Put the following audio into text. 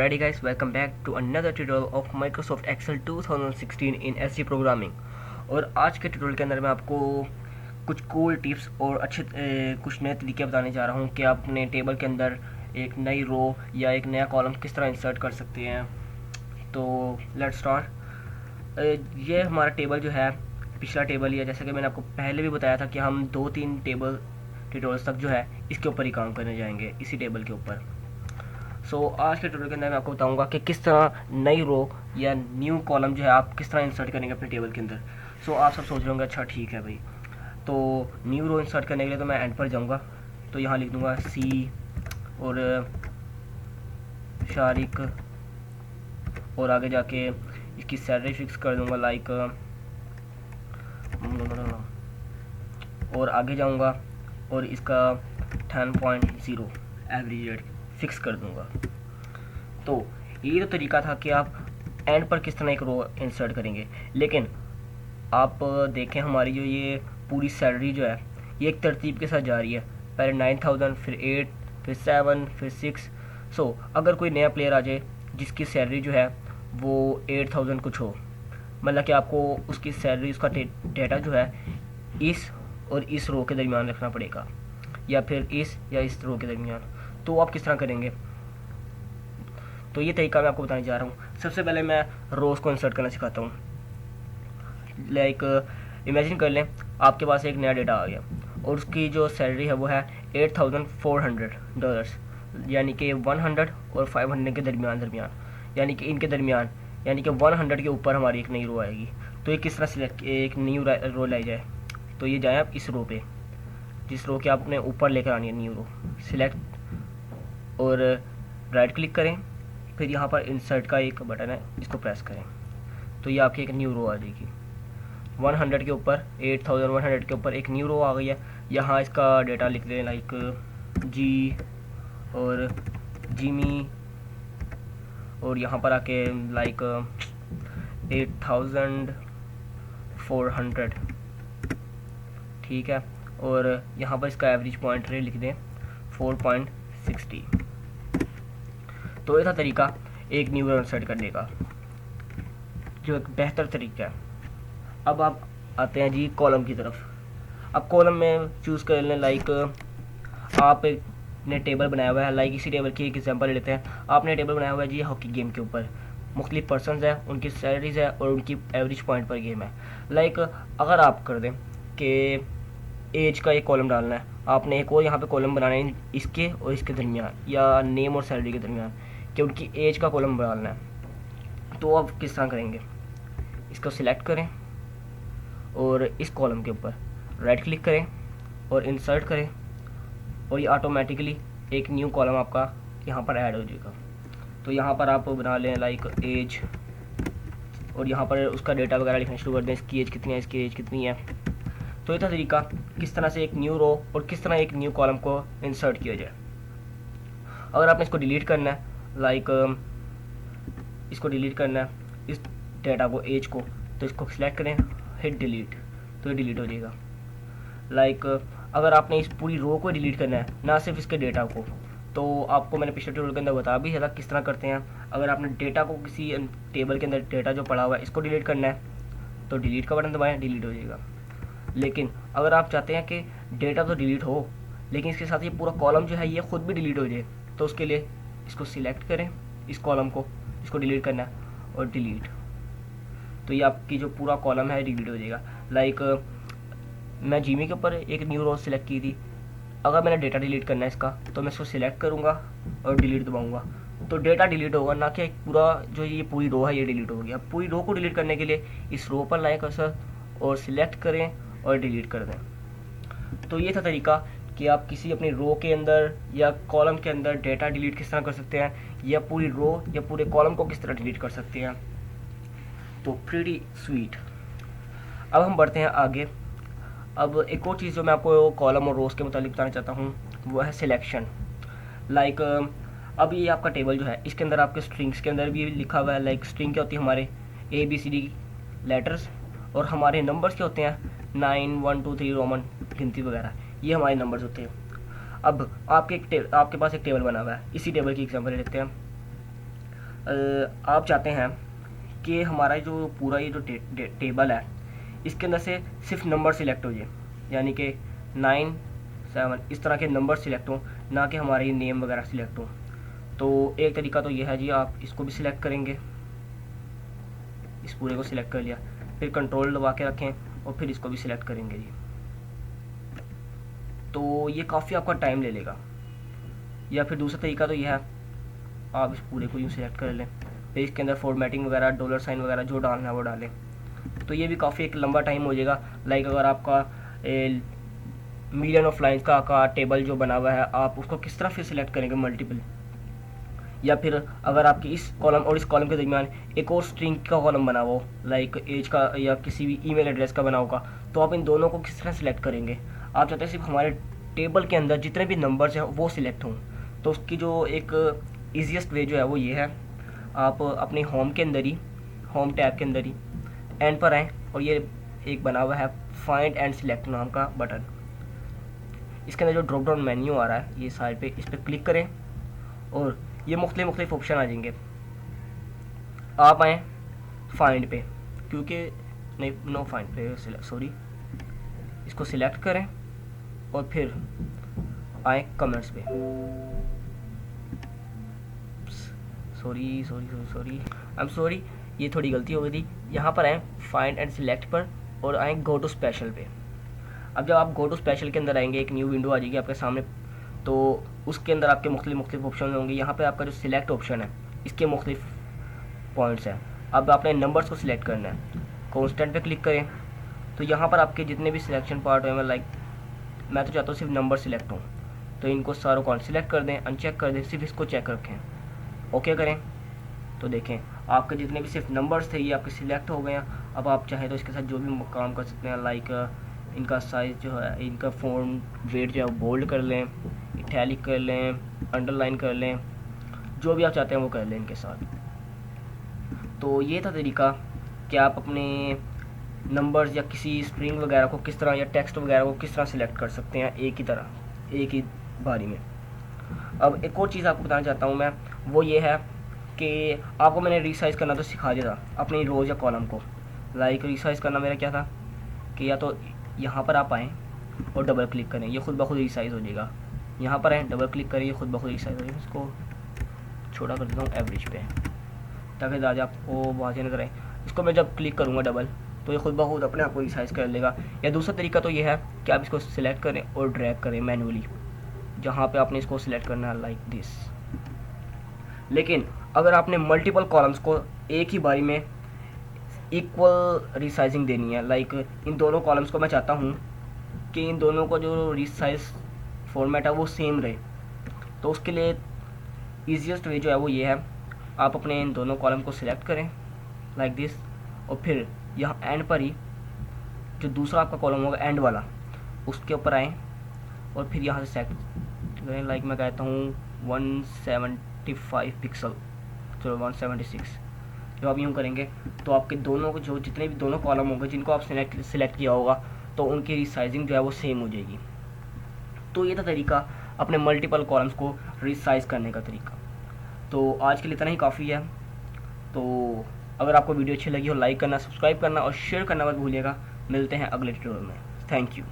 Alrighty guys, welcome back to another tutorial of Microsoft Excel 2016 in SC Programming। और आज के tutorial के अंदर मैं आपको कुछ कूल टिप्स और कुछ नए तरीके बताने जा रहा हूँ कि आप अपने टेबल के अंदर एक नई रो या एक नया कॉलम किस तरह इंसर्ट कर सकते हैं। तो लेट्स स्टार्ट। ये हमारा टेबल जो है पिछला टेबल ही है, जैसे कि मैंने आपको पहले भी बताया था कि हम 2-3 टेबल ट्यूटोरियल्स तक जो है इसके ऊपर ही काम करने जाएंगे, इसी टेबल के ऊपर। आज के ट्यूटोरियल के अंदर मैं आपको बताऊंगा कि किस तरह नई रो या न्यू कॉलम जो है आप किस तरह इंसर्ट करेंगे अपने टेबल के अंदर। आप सब सोच रहे होंगे अच्छा ठीक है भाई, तो न्यू रो इंसर्ट करने के लिए तो मैं एंड पर जाऊंगा, तो यहाँ लिख दूंगा सी और शारिक और आगे जाके इसकी सैलरी फिक्स कर दूंगा लाइक, और आगे जाऊंगा और इसका 10.0 एवरेज रेट फिक्स कर दूंगा। तो ये तो तरीका था कि आप एंड पर किस तरह एक रो इंसर्ट करेंगे। लेकिन आप देखें हमारी जो ये पूरी सैलरी जो है ये एक तरतीब के साथ जा रही है, पहले 9000 फिर 8 फिर 7 फिर 6। अगर कोई नया प्लेयर आ जाए जिसकी सैलरी जो है वो 8000 कुछ हो, मतलब कि आपको उसकी सैलरी उसका डेटा जो है इस और इस रो के दरमियान रखना पड़ेगा, या फिर इस या इस रो के दरमियान। तो आप किस तरह करेंगे, तो ये तरीका मैं आपको बताने जा रहा हूँ। सबसे पहले मैं रोज को इंसर्ट करना सिखाता हूँ। लाइक इमेजिन कर लें आपके पास एक नया डेटा आ गया और उसकी जो सैलरी है वो है $8400, यानी कि 100 और 500 के दरमियान, यानी कि इनके दरमियान, यानी कि 100 के ऊपर हमारी एक नई रो आएगी। तो ये किस तरह सिलेक्ट एक न्यू रो लाई जाए, तो ये जाए आप इस रो पे, जिस रो के आपने ऊपर लेकर आनी है न्यू रो, सिलेक्ट और राइट क्लिक करें, फिर यहाँ पर इंसर्ट का एक बटन है, इसको प्रेस करें, तो ये आपकी एक न्यू रो आ जाएगी। 100 के ऊपर 8100 के ऊपर एक न्यू रो आ गई है। यहाँ इसका डेटा लिख दें लाइक जी और जिमी, और यहाँ पर आके लाइक 8400, ठीक है। और यहाँ पर इसका एवरेज पॉइंट रेट लिख दें 4.60। तो ये था तरीका एक न्यू रो इंसर्ट करने का, जो एक बेहतर तरीका है। अब आप आते हैं जी कॉलम की तरफ। अब कॉलम में चूज़ कर लें लाइक आपने टेबल बनाया हुआ है, लाइक इसी टेबल की एक एग्जांपल लेते हैं। आपने टेबल बनाया हुआ है जी हॉकी गेम के ऊपर, मुख्तलिफ पर्सनस है, उनकी सैलरीज है और उनकी एवरेज पॉइंट पर गेम है। लाइक अगर आप कर दें कि एज का एक कॉलम डालना है, आपने एक और यहाँ पे कॉलम बनाना है इसके और इसके दरमियान, या नेम और सैलरी के दरमियान, कि उनकी एज का कॉलम डालना है। तो आप किस तरह करेंगे, इसको सिलेक्ट करें और इस कॉलम के ऊपर राइट क्लिक करें और इंसर्ट करें, और ये ऑटोमेटिकली एक न्यू कॉलम आपका यहाँ पर ऐड हो जाएगा। तो यहाँ पर आप बना लें लाइक एज, और यहाँ पर उसका डेटा वगैरह लिखना शुरू कर दें, इसकी एज कितनी है, इसकी एज कितनी है। तो ये था तरीका किस तरह से एक न्यू रो और किस तरह एक न्यू कॉलम को इंसर्ट किया जाए। अगर आपने इसको डिलीट करना है, लाइक इसको डिलीट करना है इस डेटा को, एज को, तो इसको सिलेक्ट करें, हिट डिलीट, तो ये डिलीट हो जाएगा। लाइक अगर आपने इस पूरी रो को डिलीट करना है, ना सिर्फ इसके डेटा को, तो आपको मैंने पिछले ट्यूटोरियल के अंदर बता भी था किस तरह करते हैं। अगर आपने डेटा को किसी टेबल के अंदर डेटा जो पड़ा हुआ है इसको डिलीट करना है, तो डिलीट का बटन दबाएं, डिलीट हो जाएगा। लेकिन अगर आप चाहते हैं कि डेटा तो डिलीट हो लेकिन इसके साथ ये पूरा कॉलम जो है ये खुद भी डिलीट हो जाए, तो उसके लिए इसको सिलेक्ट करें, इस कॉलम को, इसको डिलीट करना है और डिलीट, तो ये आपकी जो पूरा कॉलम है डिलीट हो जाएगा। लाइक मैं जीमी के ऊपर एक न्यू रो सिलेक्ट की थी, अगर मैंने डेटा डिलीट करना है इसका, तो मैं इसको सिलेक्ट करूँगा और डिलीट दबाऊँगा, तो डेटा डिलीट होगा, ना कि पूरा जो ये पूरी रो है ये डिलीट हो गया। पूरी रो को डिलीट करने के लिए इस रो पर लाएं कर्सर और सिलेक्ट करें और डिलीट कर दें। तो ये था तरीका कि आप किसी अपनी रो के अंदर या कॉलम के अंदर डेटा डिलीट किस तरह कर सकते हैं, या पूरी रो या पूरे कॉलम को किस तरह डिलीट कर सकते हैं। तो प्रीटी स्वीट। अब हम बढ़ते हैं आगे। अब एक और चीज़ जो मैं आपको कॉलम और रोज के मुताबिक बताना चाहता हूँ वो है सिलेक्शन। लाइक अब ये आपका टेबल जो है इसके अंदर आपके स्ट्रिंग्स के अंदर भी लिखा हुआ है। लाइक स्ट्रिंग क्या होती है, हमारे ABCD लेटर्स, और हमारे नंबर्स क्या होते हैं 9 1 2 3 रोमन गिनती वगैरह, ये हमारे नंबर्स होते हैं। अब आपके पास एक टेबल बना हुआ है, इसी टेबल की एग्जांपल लेते हैं। आप चाहते हैं कि हमारा जो पूरा ये जो टेबल है इसके अंदर से सिर्फ नंबर सिलेक्ट हो जाए, यानी कि 9, 7 इस तरह के नंबर सिलेक्ट हो, ना कि हमारे नेम वगैरह सिलेक्ट हो। तो एक तरीका तो ये है जी, आप इसको भी सिलेक्ट करेंगे, इस पूरे को सिलेक्ट कर लिया, फिर कंट्रोल दबा के रखें और फिर इसको भी सिलेक्ट करेंगे जी। तो ये काफ़ी आपका टाइम ले लेगा। या फिर दूसरा तरीका तो ये है, आप इस पूरे को यूँ सिलेक्ट कर लें, फिर इसके अंदर फॉर्मेटिंग वगैरह, डॉलर साइन वगैरह जो डालना है वो डालें, तो ये भी काफ़ी एक लंबा टाइम हो जाएगा। लाइक अगर आपका मिलियन ऑफ लाइन्स का टेबल जो बना हुआ है, आप उसको किस तरह फिर सिलेक्ट करेंगे मल्टीपल। या फिर अगर आपकी इस कॉलम और इस कॉलम के दरमियान एक और स्ट्रिंग का कॉलम बना हो, लाइक एज का या किसी भी ईमेल एड्रेस का बना होगा, तो आप इन दोनों को किस तरह सिलेक्ट करेंगे। आप चाहते हैं सिर्फ हमारे टेबल के अंदर जितने भी नंबर्स हैं वो सिलेक्ट हों, तो उसकी जो एक ईजीएस्ट वे जो है वो ये है, आप अपने होम के अंदर ही, होम टैब के अंदर ही एंड पर आएँ और ये एक बना हुआ है फाइंड एंड सिलेक्ट नाम का बटन, इसके अंदर जो ड्रॉप डाउन मेन्यू आ रहा है ये साइड पे, इस पर क्लिक करें और ये मुख्तलिफ ऑप्शन आ जाएंगे। आप आएँ फाइंड पे, क्योंकि नहीं, नो फाइंड पे, सॉरी, इसको सिलेक्ट करें और फिर आए कमेंट्स पे, सॉरी आई एम सॉरी, ये थोड़ी गलती हो गई थी। यहाँ पर आए फाइंड एंड सिलेक्ट पर और आए गो टू स्पेशल पे। अब जब आप गो टू स्पेशल के अंदर आएंगे, एक न्यू विंडो आ जाएगी आपके सामने, तो उसके अंदर आपके मुख्तलिफ ऑप्शन होंगे। यहाँ पे आपका जो सिलेक्ट ऑप्शन है इसके मुख्तलिफ पॉइंट्स हैं। अब आपने नंबर्स को सिलेक्ट करना है, कॉन्स्टेंट पे क्लिक करें, तो यहाँ पर आपके जितने भी सिलेक्शन पार्ट हैं, लाइक मैं तो चाहता हूँ सिर्फ नंबर सिलेक्ट हों, तो इनको सारों को सिलेक्ट कर दें, अनचेक कर दें, सिर्फ इसको चेक रखें, ओके करें, तो देखें आपके जितने भी सिर्फ नंबर्स थे ये आपके सिलेक्ट हो गए हैं। अब आप चाहें तो इसके साथ जो भी काम कर सकते हैं, लाइक इनका साइज़ जो है, इनका फॉन्ट वेट जो है बोल्ड कर लें, इटैलिक कर लें, अंडरलाइन कर लें, जो भी आप चाहते हैं वो कर लें इनके साथ। तो ये था तरीका कि आप अपने नंबर्स या किसी स्ट्रिंग वगैरह को किस तरह, या टेक्स्ट वगैरह को किस तरह सिलेक्ट कर सकते हैं एक ही तरह, एक ही बारी में। अब एक और चीज़ आपको बताना चाहता हूँ मैं, वो ये है कि आपको मैंने रीसाइज़ करना तो सिखा दिया था अपनी रोज़ या कॉलम को। लाइक रीसाइज़ करना मेरा क्या था कि या तो यहाँ पर आप आएँ और डबल क्लिक करें, ये खुद ब खुद रीसाइज़ हो जाएगा। यहाँ पर आएँ, डबल क्लिक करें, ये खुद ब खुद रीसाइज़ हो जाएगा। इसको छोटा कर देता हूँ एवरेज पे, ताकि ज़्यादा आपको वाज़ेह नज़र आए। इसको मैं जब क्लिक करूँगा डबल, तो ये खुद ब खुद अपने आप को रीसाइज़ कर लेगा। या दूसरा तरीका तो ये है कि आप इसको सिलेक्ट करें और ड्रैग करें मैनुअली, जहाँ पे आपने इसको सिलेक्ट करना है लाइक दिस। लेकिन अगर आपने मल्टीपल कॉलम्स को एक ही बारी में इक्वल रिसाइजिंग देनी है, लाइक इन दोनों कॉलम्स को मैं चाहता हूँ कि इन दोनों को जो रिसाइज फॉर्मेट है वो सेम रहे, तो उसके लिए ईजीएस्ट वे जो है वो ये है, आप अपने इन दोनों कॉलम को सिलेक्ट करें लाइक दिस, और फिर यहाँ एंड पर ही जो दूसरा आपका कॉलम होगा एंड वाला, उसके ऊपर आएँ और फिर यहाँ से सेलेक्ट करें, लाइक मैं कहता हूँ 175 पिक्सल, चलो 176। जब आप यूँ करेंगे तो आपके दोनों को जो जितने भी दोनों कॉलम होंगे जिनको आप सिलेक्ट किया होगा, तो उनकी रिसाइजिंग जो है वो सेम हो जाएगी। तो ये था तरीका अपने मल्टीपल कॉलम्स को रिसाइज करने का तरीका। तो आज के लिए इतना ही काफ़ी है। तो अगर आपको वीडियो अच्छी लगी हो, लाइक करना, सब्सक्राइब करना और शेयर करना मत भूलिएगा। मिलते हैं अगले ट्यूटोरियल में। Thank you.